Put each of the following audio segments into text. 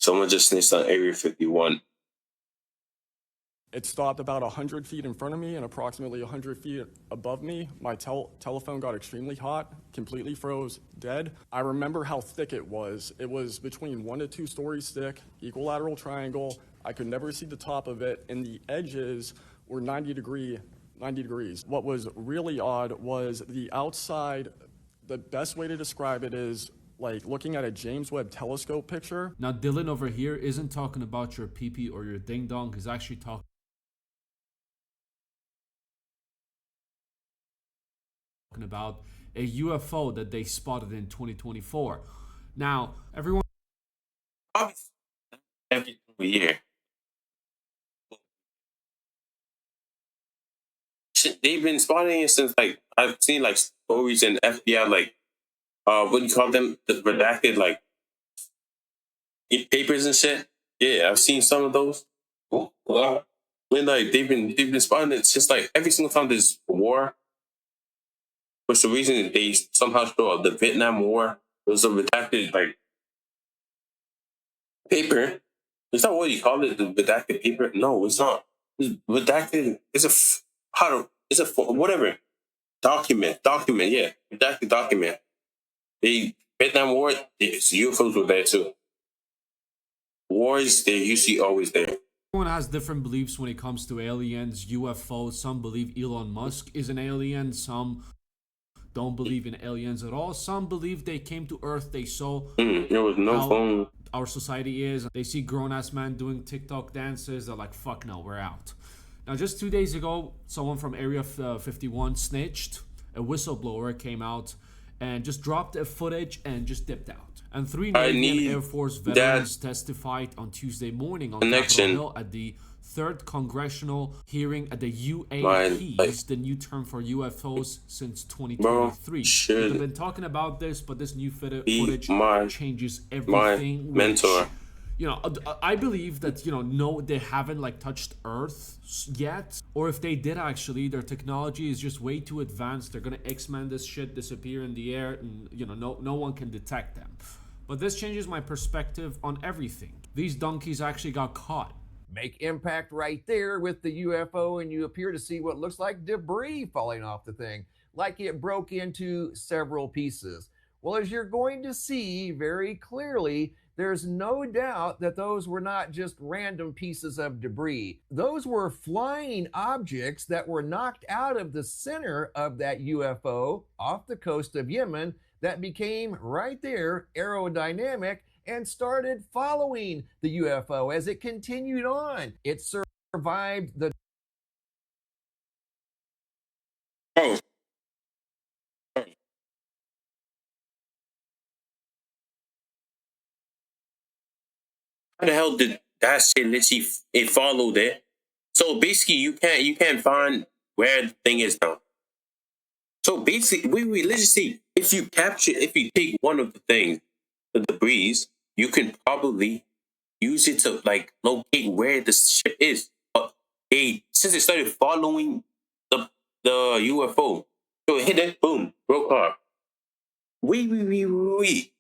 Someone just snitched on Area 51. It stopped about 100 feet in front of me and approximately 100 feet above me. My telephone got extremely hot, completely froze, dead. I remember how thick it was. It was between 1 to 2 stories thick, equilateral triangle. I could never see the top of it, and the edges were 90 degrees. What was really odd was the outside. The best way to describe it is like looking at a James Webb telescope picture. Now, Dylan over here isn't talking about your pee-pee or your ding-dong. He's actually talking about a UFO that they spotted in 2024. Now, everyone Obviously, every single year. Shit, they've been spotting it since like I've seen like stories in FBI like what do you call them? The redacted like papers and shit. Yeah, I've seen some of those. When like they've been spotting it since like every single time there's war. For some reason they somehow show up the Vietnam War. It was a redacted like paper. Is that what you call it? The redacted paper? No, it's not. It's redacted. It's a how to. It's a whatever document. Document. Yeah, redacted document. They Vietnam War. Yes, UFOs were there too. Wars, they're usually always there. has different beliefs when it comes to aliens, UFOs. Some believe Elon Musk is an alien. Some don't believe in aliens at all. Some believe they came to Earth, they saw There was no how phone. our society is. They see grown-ass men doing TikTok dances. They're like, fuck no, we're out. Now, just 2 days ago, someone from Area 51 snitched. A whistleblower came out and just dropped the footage and just dipped out. And 3 Navy and Air Force veterans testified on Tuesday morning on Capitol Hill at the 3rd Congressional hearing at the UAPs, the new term for UFOs since 2023. We've been talking about this, but this new footage changes everything. Mentor. You know, I believe that, no, they haven't like touched Earth yet. Or if they did actually, their technology is just way too advanced. They're gonna X-Men this shit, disappear in the air, and no one can detect them. But this changes my perspective on everything. These donkeys actually got caught. Make impact right there with the UFO, and you appear to see what looks like debris falling off the thing, like it broke into several pieces. Well, as you're going to see very clearly, there's no doubt that those were not just random pieces of debris. Those were flying objects that were knocked out of the center of that UFO off the coast of Yemen that became right there aerodynamic and started following the UFO as it continued on. It survived the How the hell did that shit literally it followed it? So basically, you can't find where the thing is now. So basically, we literally see if you take one of the things, the debris, you can probably use it to like locate where the ship is. But since it started following the UFO, so it hit it, boom, broke off. Wait.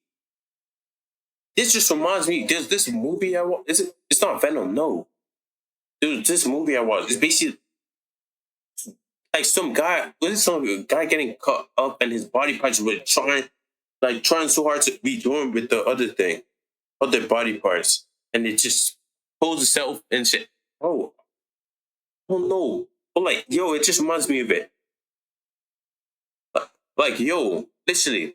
This just reminds me. There's this movie I watched. It's not Venom, no. Dude, this movie I watched. It's basically like some guy. Was it some guy getting cut up and his body parts were trying so hard to be doing with the other thing, other body parts, and it just pulls itself and shit. Oh no! But like, yo, it just reminds me of it. Like, yo, literally,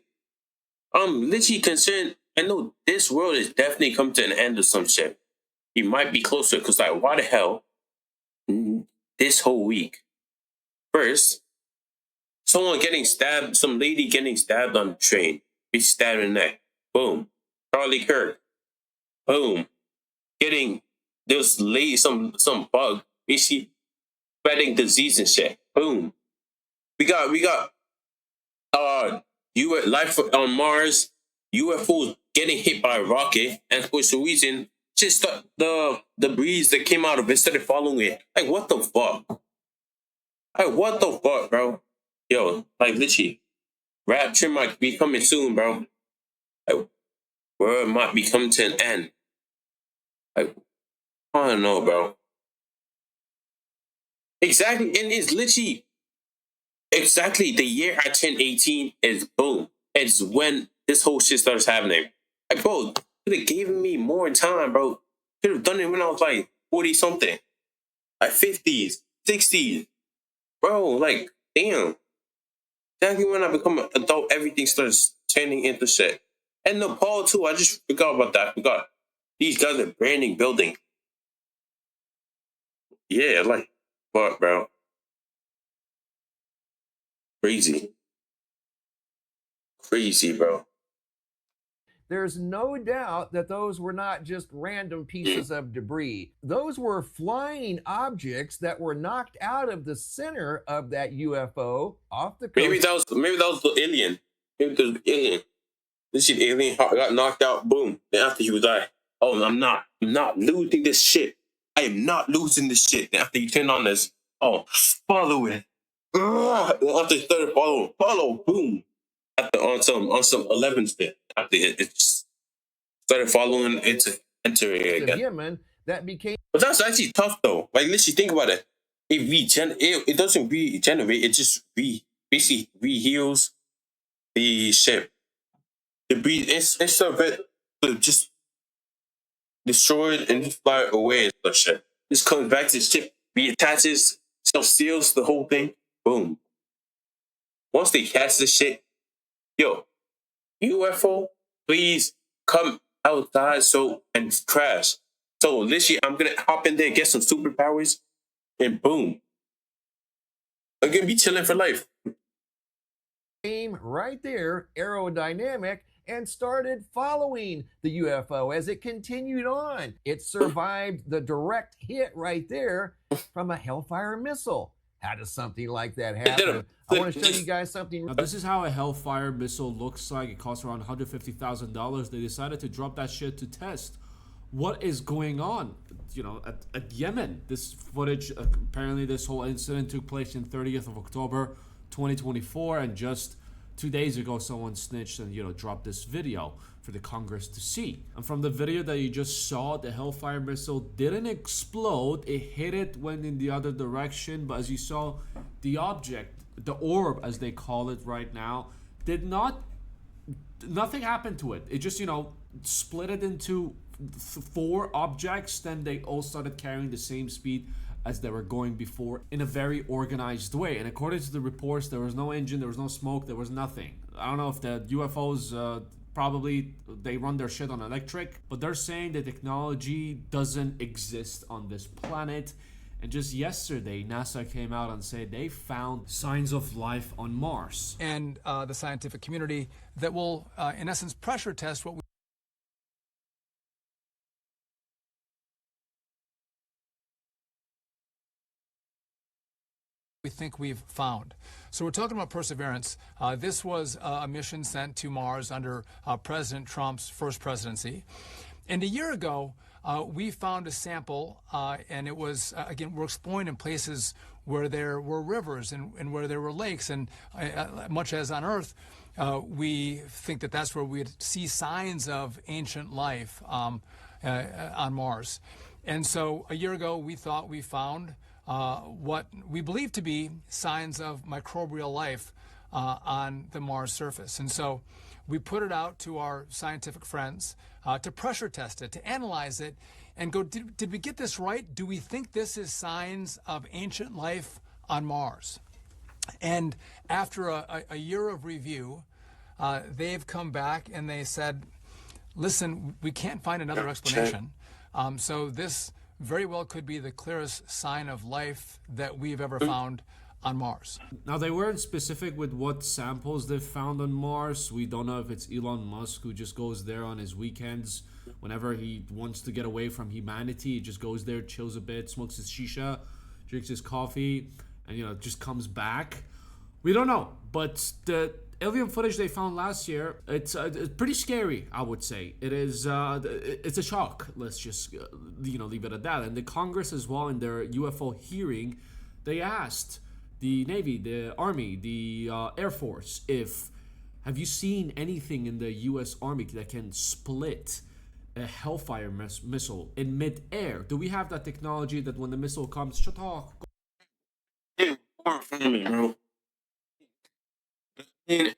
I'm literally concerned. I know this world is definitely come to an end or some shit. It might be closer because, like, why the hell this whole week? First, someone getting stabbed, some lady getting stabbed on the train. Be stabbed in the neck. Boom. Charlie Kirk. Boom. Getting this lady, some bug, basically spreading disease and shit. Boom. We got life on Mars. UFOs getting hit by a rocket, and for some reason, just the breeze that came out of it started following it. Like, what the fuck? Like, what the fuck, bro? Yo, like, literally, rapture might be coming soon, bro. Like, world might be coming to an end. Like, I don't know, bro. Exactly, and it's literally exactly the year I turned 18 is boom. It's when this whole shit starts happening. Like, bro, could have given me more time, bro. Could have done it when I was like 40 something, like 50s, 60s, bro. Like, damn. Exactly when I become an adult, everything starts turning into shit. And Nepal too. I just forgot about that. I forgot. These guys are branding building. Yeah, like, fuck, bro. Crazy. Crazy, bro. There's no doubt that those were not just random pieces of debris. Those were flying objects that were knocked out of the center of that UFO off the coast. Maybe that was the alien. Maybe it was the alien. This shit alien got knocked out, boom. Then after he was like, oh, I'm not losing this shit. I am not losing this shit. Then after he turned on this, oh, follow it. Then after he started follow, boom. After on some 11 bit. After it just started following into entering it again. Yemen that became. But that's actually tough though. Like literally think about it. It doesn't regenerate, it just basically reheals the ship. It's a bit to just destroy it and just fly it away and such shit. Just comes back to the ship, reattaches, self seals the whole thing, boom. Once they catch the shit, yo, UFO, please come outside and crash. So literally, I'm gonna hop in there, get some superpowers, and boom, I'm gonna be chilling for life. Came right there, aerodynamic, and started following the UFO as it continued on. It survived the direct hit right there from a Hellfire missile. How does something like that happen? I want to show you guys something. Now, this is how a Hellfire missile looks like. It costs around $150,000. They decided to drop that shit to test what is going on, at Yemen. This footage, apparently this whole incident took place in 30th of October, 2024, and just 2 days ago, someone snitched and, dropped this video for the Congress to see. And from the video that you just saw, the Hellfire missile didn't explode. It hit it, went in the other direction. But as you saw, the object, the orb, as they call it right now, nothing happened to it. It just, split it into 4 objects. Then they all started carrying the same speed as they were going before in a very organized way. And according to the reports, there was no engine, there was no smoke, there was nothing. I don't know if the UFOs probably they run their shit on electric, but they're saying the technology doesn't exist on this planet. And just yesterday, NASA came out and said they found signs of life on Mars. And the scientific community that will, in essence, pressure test what we think we've found. So we're talking about Perseverance. This was a mission sent to Mars under President Trump's first presidency. And a year ago, we found a sample, and it was, again, we're exploring in places where there were rivers and where there were lakes. And much as on Earth, we think that that's where we'd see signs of ancient life on Mars. And so a year ago, we thought we found what we believe to be signs of microbial life on the Mars surface. And so we put it out to our scientific friends to pressure test it, to analyze it, and go, did we get this right? Do we think this is signs of ancient life on Mars? And after a year of review, they've come back and they said, listen, we can't find another explanation. So this very well could be the clearest sign of life that we've ever found on Mars. Now, they weren't specific with what samples they found on Mars. We don't know if it's Elon Musk who just goes there on his weekends whenever he wants to get away from humanity. He just goes there, chills a bit, smokes his shisha, drinks his coffee, and, just comes back. We don't know. But the alien footage they found last year, it's pretty scary, I would say. It is, it's a shock. Let's just, leave it at that. And the Congress as well, in their UFO hearing, they asked the Navy, the Army, the Air Force, have you seen anything in the U.S. Army that can split a Hellfire missile in mid-air? Do we have that technology that when the missile comes, shut off? Yeah, horrifying, bro. And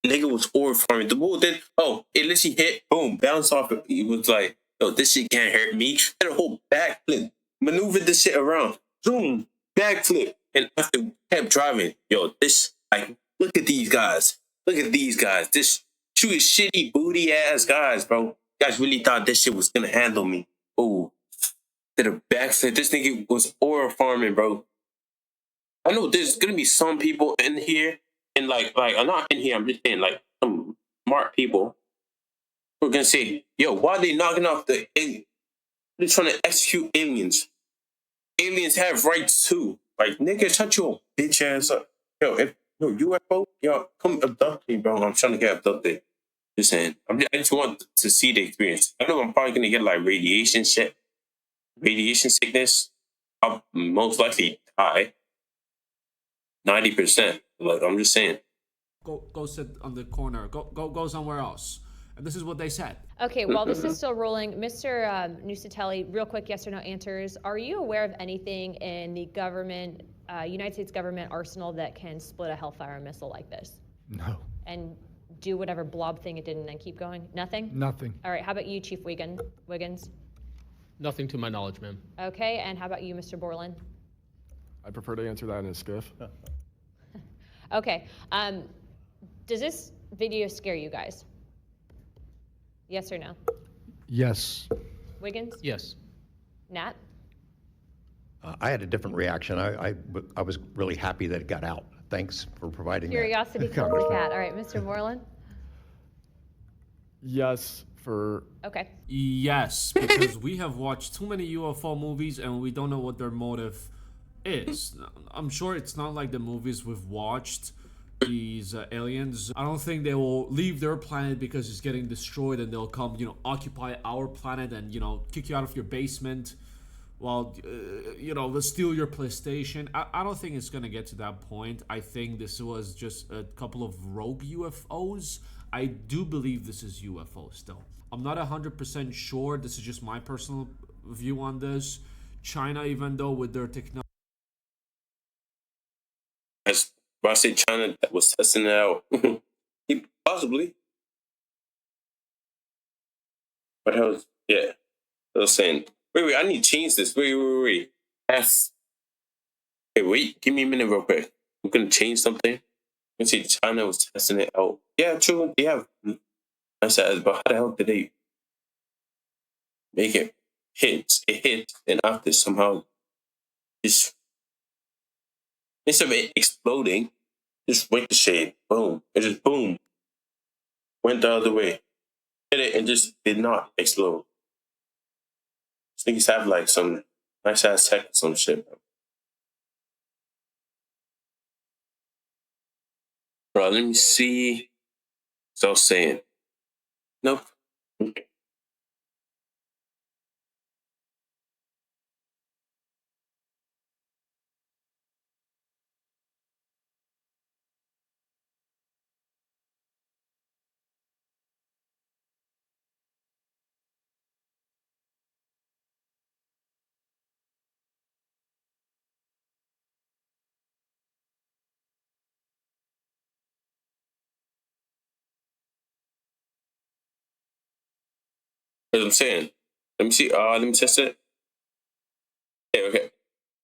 nigga was horrifying. The bull did. Oh, it literally hit. Boom, bounced off. It was like, yo, this shit can't hurt me. Did a whole backflip, maneuvered this shit around. Zoom, backflip, and after kept driving. Yo, this like, look at these guys. Look at these guys. This two shitty booty ass guys, bro. Guys really thought this shit was gonna handle me. Oh, did a backflip. This nigga was horrifying, bro. I know there's gonna be some people in here, and like I'm not in here. I'm just saying, like some smart people who are gonna say, "Yo, why are they knocking off the alien? They're trying to execute aliens. Aliens have rights too. Like nigga, shut your bitch ass up. Yo, if yo UFO, yo, come abduct me, bro. I'm trying to get abducted. Just saying. I just want to see the experience. I know I'm probably gonna get like radiation sickness. I'll most likely die. 90%. Like I'm just saying. Go sit on the corner. Go somewhere else. And this is what they said. Okay, while this is still rolling, Mr. Nusatelli, real quick yes or no answers. Are you aware of anything in the government, United States government arsenal that can split a Hellfire missile like this? No. And do whatever blob thing it did and then keep going? Nothing? Nothing. All right, how about you, Chief Wiggins? Nothing to my knowledge, ma'am. Okay, and how about you, Mr. Borland? I prefer to answer that in a skiff. Okay, does this video scare you guys? Yes or no? Yes. Wiggins? Yes. Nat? I had a different reaction. I was really happy that it got out. Thanks for providing Curiosity that. killed the cat. All right, Mr. Borland? Yes, for Okay. Yes, because we have watched too many UFO movies and we don't know what their motive is. I'm sure it's not like the movies we've watched. These aliens, I don't think they will leave their planet because it's getting destroyed and they'll come, occupy our planet and, kick you out of your basement while, they'll steal your PlayStation. I don't think it's going to get to that point. I think this was just a couple of rogue UFOs. I do believe this is UFO still. I'm not 100% sure. This is just my personal view on this. China, even though with their technology, But I say China that was testing it out. Possibly. But I was, yeah. I was saying, wait, I need to change this. Wait. F. Hey, wait, give me a minute real quick. I'm going to change something. I'm going to say China was testing it out. Yeah, true. They have. I said, but how the hell did they make it hit? It hit, and after somehow just instead of it exploding, just ricochet, boom. It just boom. Went the other way. Hit it and just did not explode. These niggas have like some nice ass tech or some shit, bro. Let me see. So I was saying. Nope. Okay. As I'm saying. Let me see. Let me test it. Yeah, okay.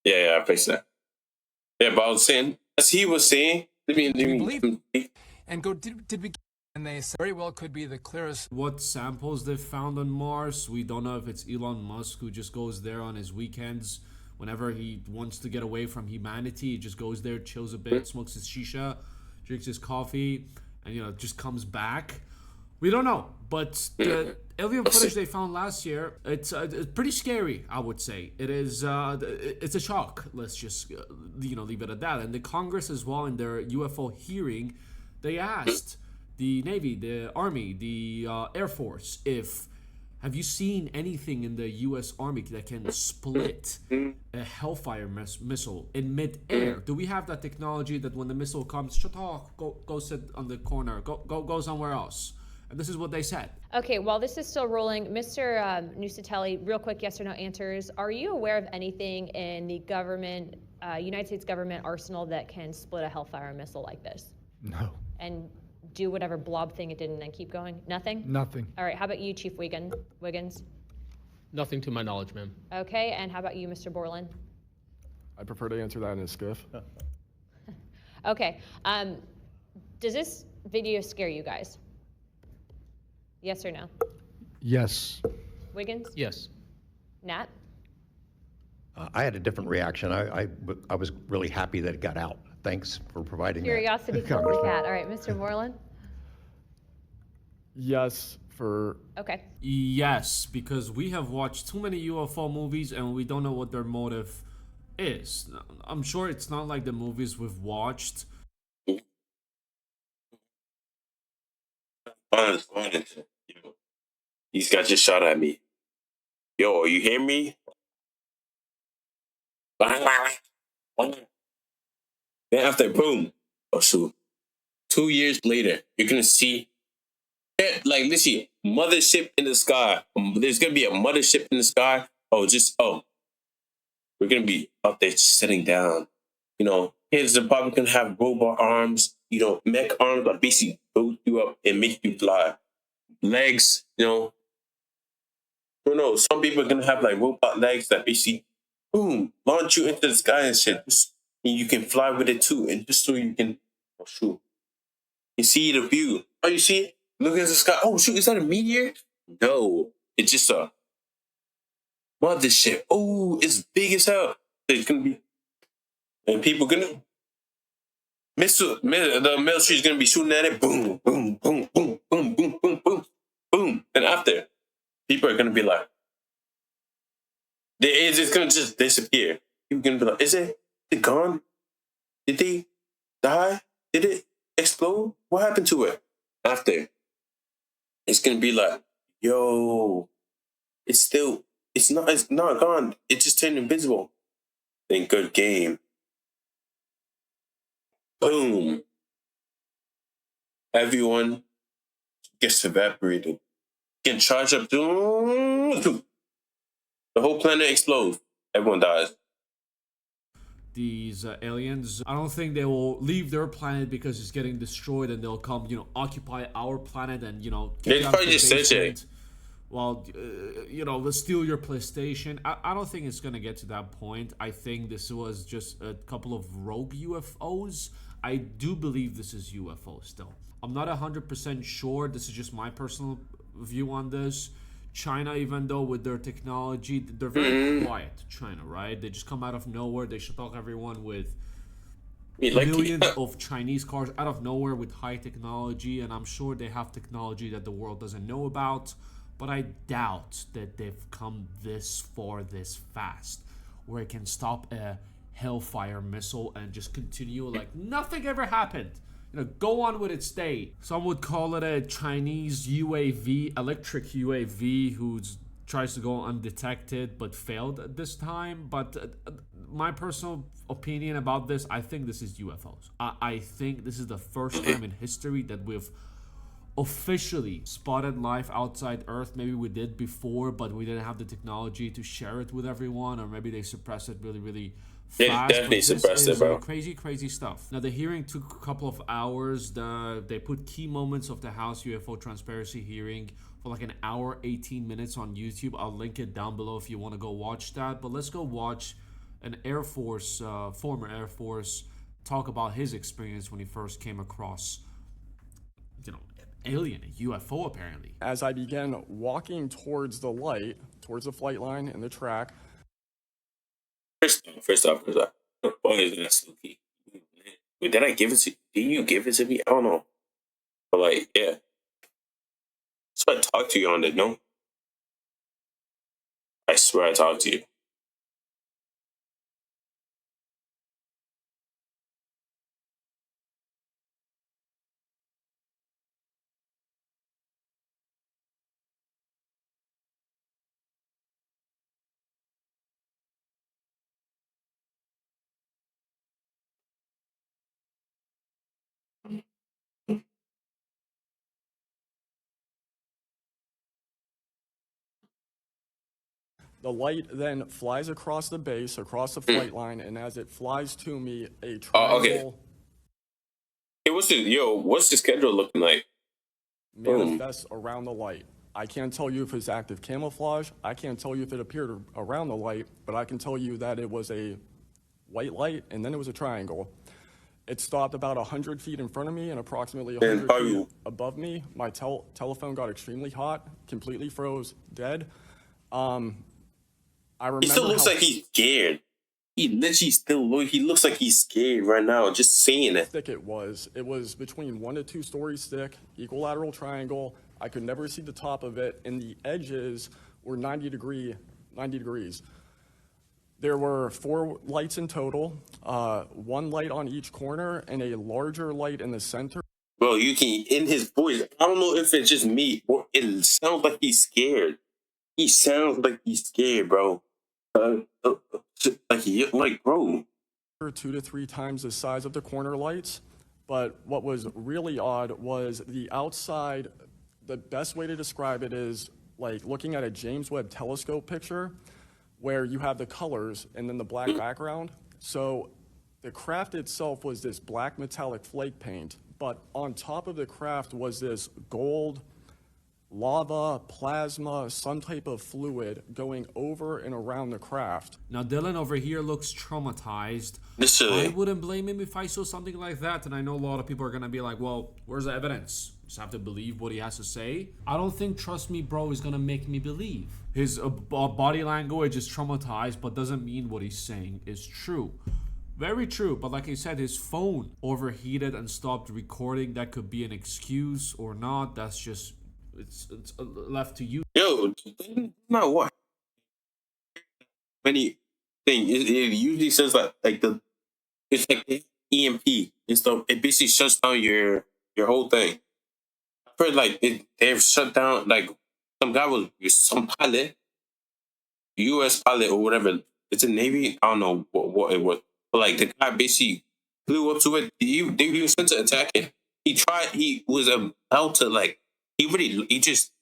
Yeah, I fixed that. Yeah, but I was saying, as he was saying, Believe and go did we and they said very well could be the clearest. what samples they found on Mars, we don't know if it's Elon Musk who just goes there on his weekends whenever he wants to get away from humanity. He just goes there, chills a bit, smokes his shisha, drinks his coffee, and just comes back. We don't know, but the alien footage they found last year, it's pretty scary, I would say. It is, it's a shock. Let's just, leave it at that. And the Congress as well, in their UFO hearing, they asked the Navy, the Army, the Air Force, have you seen anything in the U.S. Army that can split a Hellfire missile in mid-air? Do we have that technology that when the missile comes, shut off, go sit on the corner, go somewhere else? And this is what they said. Okay, while this is still rolling, Mr. Nusatelli, real quick yes or no answers. Are you aware of anything in the government, United States government arsenal that can split a Hellfire missile like this? No. And do whatever blob thing it did and then keep going? Nothing? Nothing. All right, how about you, Chief Wiggins? Nothing to my knowledge, ma'am. Okay, and how about you, Mr. Borland? I prefer to answer that in a skiff. Okay, does this video scare you guys? Yes or no? Yes. Wiggins? Yes. Nat? I had a different reaction. I was really happy that it got out. Thanks for providing that. Curiosity killed the cat. All right, Mr. Borland? Yes, for Okay. Yes, because we have watched too many UFO movies and we don't know what their motive is. I'm sure it's not like the movies we've watched. These guys just shot at me. Yo, you hear me? Then after, boom. Oh, shoot. 2 years later, you're going to see, like, literally, mothership in the sky. There's going to be a mothership in the sky. We're going to be up there sitting down. You know, here's the probably going to have robot arms, you know, mech arms that basically build you up and make you fly. Legs, you know. I don't know. Some people are going to have, like, robot legs that basically, boom, launch you into the sky and shit. And you can fly with it too. And just so you can, oh, shoot. You see the view. Oh, you see it? Look at the sky. Oh, shoot, is that a meteor? No. It's just a mothership. Oh, it's big as hell. It's going to be, and people going to, the military's going to be shooting at it. Boom, boom, boom, boom, boom, boom, boom, boom, boom. And after, people are going to be like, it's just going to just disappear. People are going to be like, is it gone? Did they die? Did it explode? What happened to it? After, it's going to be like, yo, it's not gone. It just turned invisible. Then good game. Boom. Everyone gets evaporated. Get charged up. The whole planet explodes. Everyone dies. These aliens, I don't think they will leave their planet because it's getting destroyed and they'll come, occupy our planet and, They probably just said it. Well, let's steal your PlayStation. I don't think it's going to get to that point. I think this was just a couple of rogue UFOs. I do believe this is UFO still. I'm not 100% sure. This is just my personal view on this. China, even though with their technology, they're very quiet. China, right? They just come out of nowhere. They should talk everyone with millions of Chinese cars out of nowhere with high technology, and I'm sure they have technology that the world doesn't know about. But I doubt that they've come this far, this fast, where it can stop a Hellfire missile and just continue like nothing ever happened. Go on with its day. Some would call it a Chinese UAV, electric UAV, who tries to go undetected but failed at this time. But my personal opinion about this, I think this is UFOs. I think this is the first time in history that we've officially spotted life outside Earth. Maybe we did before, but we didn't have the technology to share it with everyone, or maybe they suppressed it really, really fast. They definitely suppressed it, bro. Crazy stuff. Now, the hearing took a couple of hours. They put key moments of the House UFO Transparency hearing for like an hour, 18 minutes on YouTube. I'll link it down below if you want to go watch that. But let's go watch an Air Force, former Air Force, talk about his experience when he first came across, alien, a UFO apparently. As I began walking towards the light, towards the flight line and the track. First off, boy, is that spooky. Wait, did I give it to you? Did you give it to me? I don't know. But like, yeah. So I talked to you on it, no? I swear I talked to you. The light then flies across the base, across the flight line, and as it flies to me, a Oh, okay. triangle Hey, what's the schedule looking like? manifests around the light. I can't tell you if it's active camouflage. I can't tell you if it appeared around the light, but I can tell you that it was a white light, and then it was a triangle. It stopped about 100 feet in front of me and approximately 100 feet above me. My telephone got extremely hot, completely froze, dead. I remember He still looks like he's scared. He literally he looks like he's scared right now, just saying it. thick it was. It was between 1 to 2 stories thick, equilateral triangle. I could never see the top of it, and the edges were 90 degrees. There were 4 lights in total, 1 light on each corner and a larger light in the center. Bro, you can, in his voice, I don't know if it's just me, or it sounds like he's scared. He sounds like he's scared, bro. Like, bro. 2 to 3 times the size of the corner lights. But what was really odd was the outside. The best way to describe it is like looking at a James Webb telescope picture where you have the colors and then the black background. So the craft itself was this black metallic flake paint, but on top of the craft was this gold lava, plasma, some type of fluid going over and around the craft. Now Dylan over here looks traumatized. Literally. I wouldn't blame him if I saw something like that, and I know a lot of people are gonna be like, well, where's the evidence? Just have to believe what he has to say. I don't think Trust Me Bro is gonna make me believe. His body language is traumatized, but doesn't mean what he's saying is true. Very true, but like I said, his phone overheated and stopped recording. That could be an excuse or not. That's just it's left to you. Yo, not what many thing. It usually says like the it's like the EMP and stuff. It basically shuts down your whole thing. I've heard like they've shut down like some pilot, U.S. pilot or whatever. It's a Navy. I don't know what it was, but like the guy basically flew up to it. He was sent to attack it. He was about to like. He just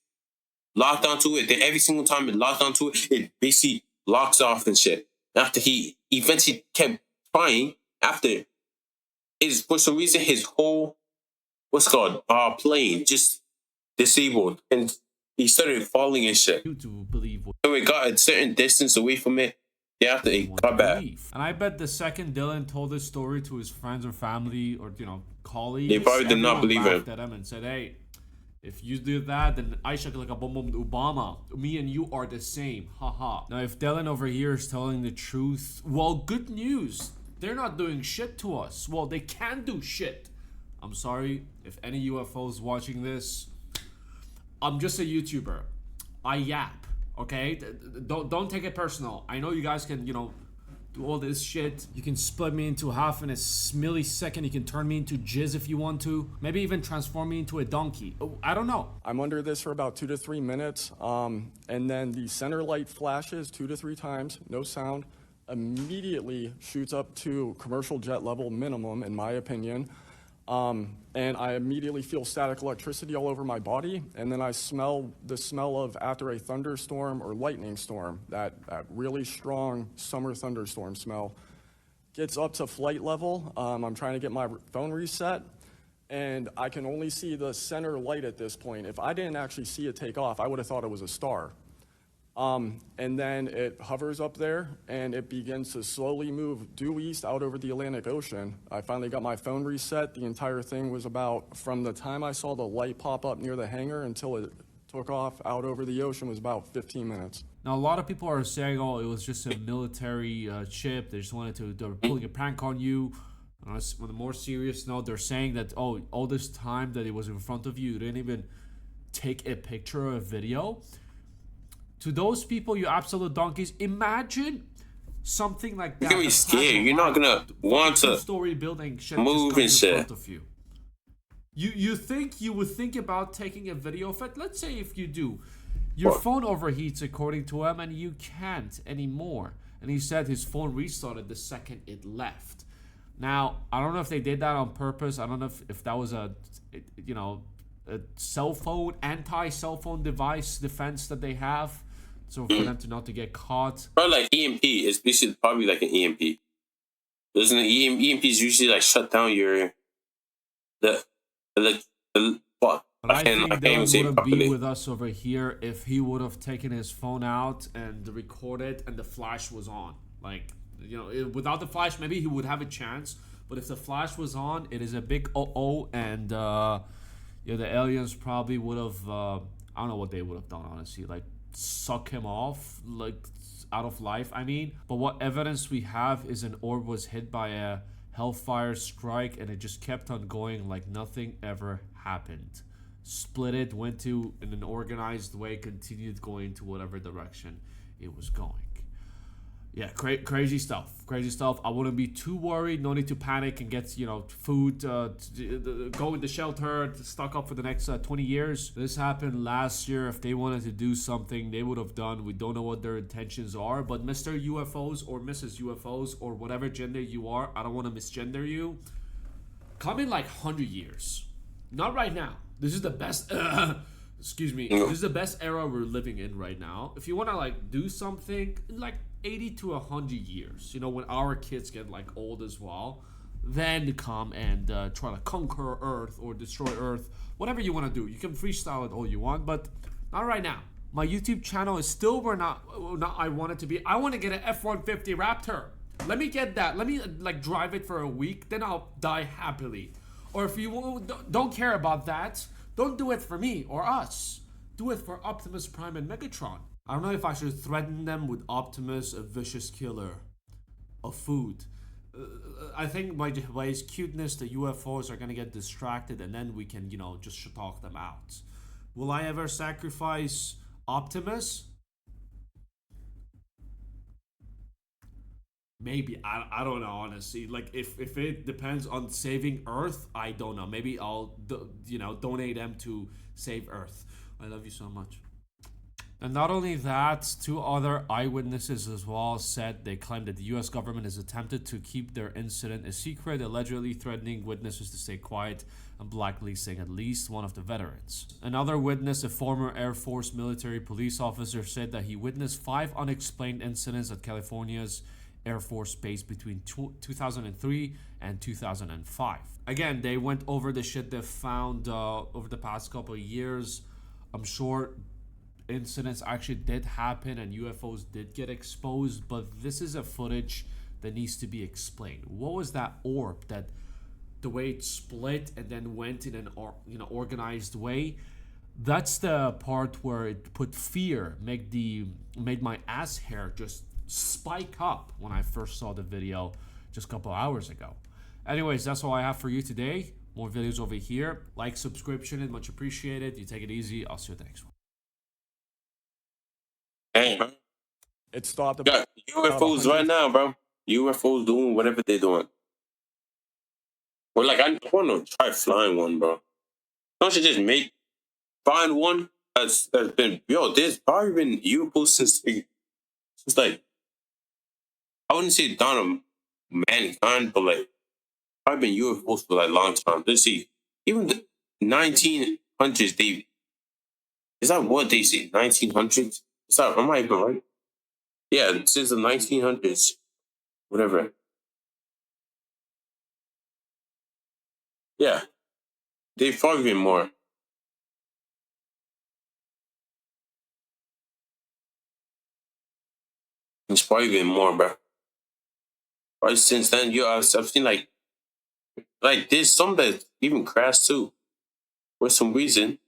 locked onto it. Then every single time it locked onto it, it basically locks off and shit. After he eventually kept trying, after for some reason his whole plane just disabled and he started falling and shit. You to believe what So it got a certain distance away from it. Yeah, after it got back. And I bet the second Dylan told this story to his friends or family or colleagues, They probably did not believe laughed him. at him and said, "Hey, if you do that, then I should like a bomb Obama. Me and you are the same. Haha." Now, if Dylan over here is telling the truth, well, good news. They're not doing shit to us. Well, they can do shit. I'm sorry if any UFOs watching this. I'm just a YouTuber. I yap. Okay? Don't take it personal. I know you guys can, do all this shit. You can split me into half in a millisecond. You can turn me into jizz if you want to. Maybe even transform me into a donkey. I don't know. I'm under this for about 2 to 3 minutes, and then the center light flashes 2 to 3 times, no sound, immediately shoots up to commercial jet level minimum, in my opinion, and I immediately feel static electricity all over my body, and then I smell the smell of after a thunderstorm or lightning storm, that really strong summer thunderstorm smell. Gets up to flight level. I'm trying to get my phone reset, and I can only see the center light at this point. If I didn't actually see it take off, I would have thought it was a star. And then it hovers up there, and it begins to slowly move due east out over the Atlantic Ocean. I finally got my phone reset. The entire thing was about, from the time I saw the light pop up near the hangar until it took off out over the ocean, was about 15 minutes. Now, a lot of people are saying, oh, it was just a military chip. They just wanted to, they were pulling a prank on you. On a more serious note, they're saying that, oh, all this time that it was in front of you, you didn't even take a picture or a video. To those people, you absolute donkeys, imagine something like that. You're gonna be scared. You're not gonna want to two-story building shit move and shit. in front of you. You think you would think about taking a video of it? Let's say if you do, your phone overheats according to him, and you can't anymore. And he said his phone restarted the second it left. Now, I don't know if they did that on purpose. I don't know if that was a cell phone, anti-cell phone device defense that they have. So for them to not to get caught. Probably like EMP. It's basically probably like an EMP. Doesn't EMPs usually like shut down your the what? But I I think can't even Dylan say it wouldn't be properly. with us over here if he would have taken his phone out and recorded and the flash was on. Like, you know, without the flash, maybe he would have a chance. But if the flash was on, it is a big and yeah, the aliens probably would have. I don't know what they would have done, honestly. Like, suck him off, like out of life. I mean, but what evidence we have is an orb was hit by a hellfire strike, and it just kept on going like nothing ever happened. Split it, went to in an organized way, continued going to whatever direction it was going. Yeah, crazy stuff. Crazy stuff. I wouldn't be too worried. No need to panic and get, you know, food, go in the shelter, stock up for the next 20 years. This happened last year. If they wanted to do something, they would have done. We don't know what their intentions are. But Mr. UFOs or Mrs. UFOs or whatever gender you are, I don't want to misgender you. Come in like 100 years. Not right now. This is the best... excuse me. This is the best era we're living in right now. If you want to like do something like 80 to 100 years, you know, when our kids get like old as well, then come and try to conquer Earth or destroy Earth, whatever you want to do. You can freestyle it all you want, but not right now. My YouTube channel is still where not I want it to be. I want to get an F-150 Raptor. Let me get that. Let me like drive it for a week, then I'll die happily. Or if you don't care about that, don't do it for me or us. Do it for Optimus Prime and Megatron. I don't know if I should threaten them with Optimus, a vicious killer of food. I think by his cuteness, the UFOs are gonna get distracted, and then we can, you know, just talk them out. Will I ever sacrifice Optimus? Maybe. I don't know, honestly. Like, if it depends on saving Earth, I don't know. Maybe I'll, you know, donate them to save Earth. I love you so much. And not only that, two other eyewitnesses as well said they claimed that the US government has attempted to keep their incident a secret, allegedly threatening witnesses to stay quiet and blacklisting at least one of the veterans. Another witness, a former Air Force military police officer, said that he witnessed 5 unexplained incidents at California's Air Force Base between 2003 and 2005. Again, they went over the shit they found over the past couple of years. I'm sure incidents actually did happen and UFOs did get exposed, but this is a footage that needs to be explained. What was that orb that the way it split and then went in an organized way? That's the part where it put fear, made my ass hair just spike up when I first saw the video just a couple hours ago. Anyways, that's all I have for you today. More videos over here. Like, subscription, and much appreciated. You take it easy. I'll see you at the next one. Hey, man. It stopped Got UFOs right now, bro. UFOs doing whatever they're doing. Well, like, I want to try flying one, bro. Don't you just find one that's been, there's probably been UFOs since like, I wouldn't say dawn of mankind, but like, probably been UFOs for like a long time. Let's see. Even the 1900s, is that what they say? 1900s? Is that, am I even right? Yeah, since the 1900s. Whatever. Yeah. They've probably been more. It's probably been more, bro. Right since then, I've seen like there's some that even crashed too. For some reason,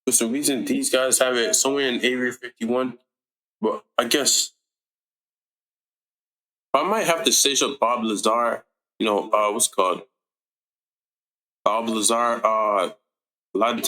these guys have it somewhere in Area 51. But I guess I might have to say so. Bob Lazar, what's it called? Bob Lazar, a lot of